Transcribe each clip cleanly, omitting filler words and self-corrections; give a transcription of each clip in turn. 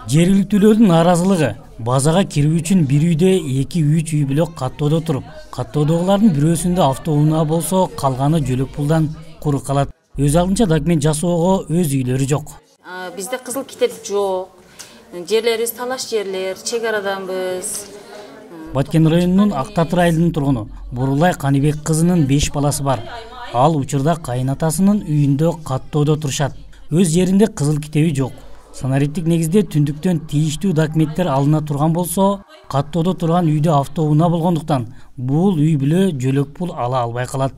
Жергиликтүүлөрдүн нааразылыгы базага кирүү үчүн бир үйдө 2-3 үй бүлөк каттоодо туруп, каттоодогулардын бирөөсүндө автоунаа болсо, калганы жөлөк пулдан куру калат. Өз алдынча документ жасоого өз үйлөрү жок. Бизде кызыл китеп жок. Жерлерибиз талаш жерлер, чек араданбыз. Баткен районунун Актатыр айылынын тургуну Бурулай Каныбек кызынын 5 баласы бар. Ал учурда кайнатасынын үйүндө каттоодо турушат. Өз жеринде кызыл китеби жок. Санариптик негизде түндүктөн тийиштүү документтер алына турган болсо, каттоодо турган үйдө автоунаа болгондуктан бул үй бүлө жөлөк пул ала албай калат.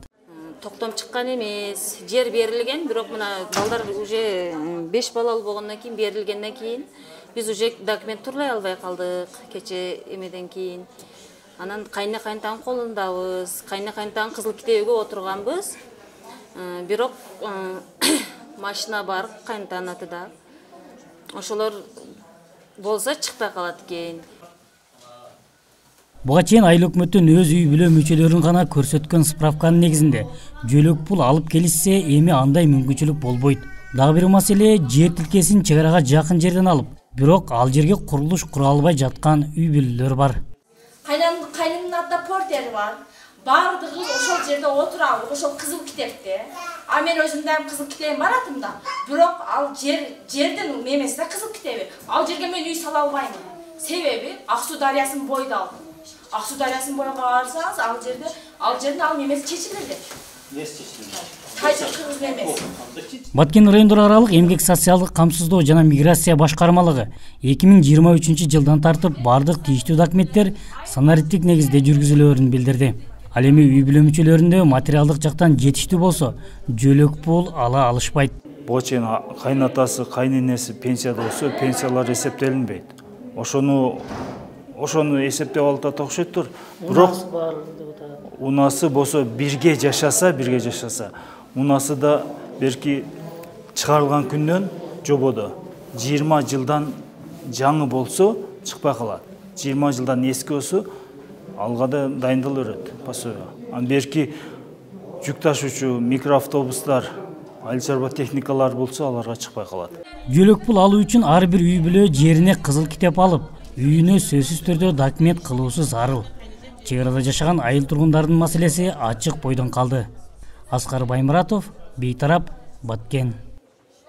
Токтом чыккан эмес, жер берилген, бирок мына балдар уже 5 балалуу болгондон кийин берилгенден кийин биз уже документ турлай албай калдык кече эмеден кийин. Анан кайнатанын колундабыз, кайнатанын кызыл китебиге отурганбыз. Бирок машина бар кайнатанын атында. Ошолор болсо чыкпай калат экен. Буга чейин айыл өкмөттүн өз үй бүлө мүчөлөрүн гана көрсөткөн справканын негизинде жөлөк пул алып келишсе, эми андай мүмкүнчүлүк болбойт. Дагы бир маселе, жер тилкесин чек арага жакын жерден алып, бирок ал жерге курулуш кура албай жаткан үй бүлөлөр бар. Кайнымдын атында портер бар. Бардыгыбыз ошол жерде отурабыз, ошол кызыл китепте. А мен өзүм дайым кызыл китебим бар атымда. Бирок ал жердин эмеси да кызыл китеби. Ал жерге мен үй сала албайм. Себеби Ак Суу дарыясынын бойда ал. Ак Суу дарыясынын бойга барсаңыз, ал жердин ал эмеси чечилди. Эмнеси чечилди? Кызыл эмес. Баткен райондор аралык эмгек социалдык камсыздоо жана миграция башкармалыгы 2023 жылдан тартып бардык тийиштүү документтер санариптик негизде жүргүзүлөөрүн билдирди. Ал эми үй бүлө мүчөлөрүндө материалдык жактан жетиштүү болсо, жөлөк пул ала алышпайт. Буга чейин кайнатасы, кайненеси пенсияда болсо, пенсиялар эсептелинбейт. Ошону эсептеп алып атышыптыр. Бирок унасы болсо бирге жашаса, унасы да берки чыгарылган күндөн жободо 20 жылдан жаңы болсо чыкпай калат. 20 жылдан эски болсо алга да дайындала берет пособие. Ан берки жүк ташуучу микроавтобустар, айыл чарба техникалар болсо аларга чыкпай калат. Жөлөк пул алуу үчүн ар бир үй бүлө жерине кызыл китеп алып, үйүнө сөзсүз түрдө документ кылуусу зарыл. Чек арада жашаган айыл тургундардын маселеси ачык бойдон калды. Аскар Баймуратов, Бейтарап, Баткен.